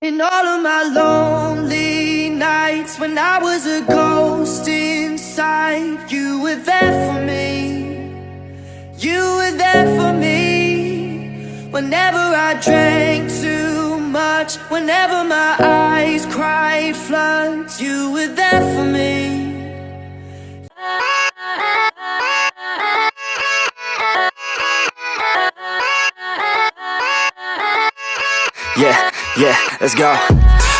In all of my lonely nights, when I was a ghost inside, you were there for me. You were there for me. Whenever I drank too much, whenever my eyes cried floods, you were there for me. Yeah, let's go.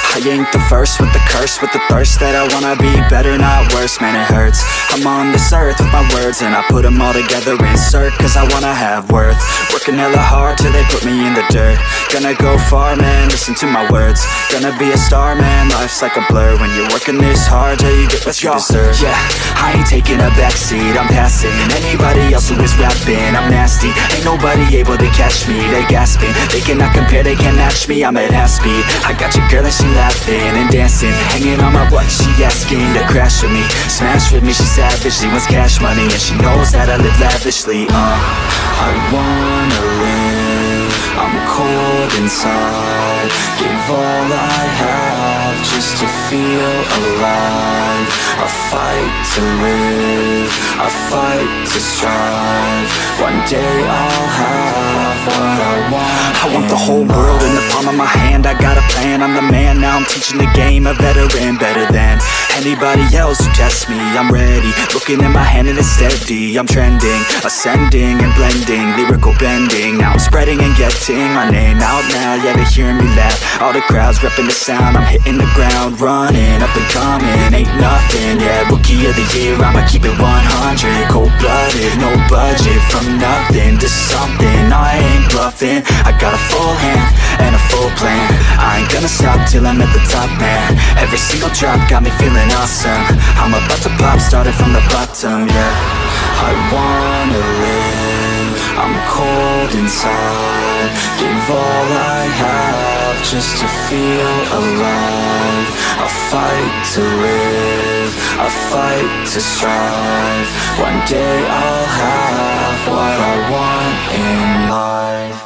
I ain't the first with the curse, with the thirst that I wanna be better, not worse. Man, it hurts. I'm on this earth with my words, and I put them all together, insert, cause I wanna have worth. Working hella hard till they put me in the dirt. Gonna go far, man, listen to my words. Gonna be a star, man, life's like a blur. When you're working this hard, yeah, you get what you deserve. Yeah, I ain't taking a backseat, I'm passing anybody else who is rapping. I'm nasty, ain't nobody able to catch me. They gasping, they cannot compare, they can't match me. I'm at half speed, I got your girl and she laughing and dancing, hanging on my butt, she asking to crash with me, smash with me. She savage, she wants cash money, and she knows that I live lavishly. I wanna live, I'm cold inside. Give all I have just to feel alive. I fight to live, I fight to strive. One day I'll have what I want. I want the whole world in the palm of my hand. I got a plan, I'm the man. Now I'm teaching the game, a veteran, better than anybody else who tests me. I'm ready, looking in my hand and it's steady. I'm trending, ascending and blending, lyrical bending. Now I'm spreading and getting my name out now. Yeah, they hearing me laugh, all the crowds repping the sound. I'm hitting the ground, running, up and coming, ain't nothing. Yeah, rookie of the year, I'ma keep it 100. Cold-blooded, no budget, from nothing to something. I ain't bluffing, I got a full hand and a full plan. I ain't gonna stop till I'm at the top, man. Every single drop got me feeling awesome. I'm about to pop, started from the bottom, yeah. I wanna live, I'm cold inside. Give all I have just to feel alive. I fight to live, I fight to strive. One day I'll have what I want in life.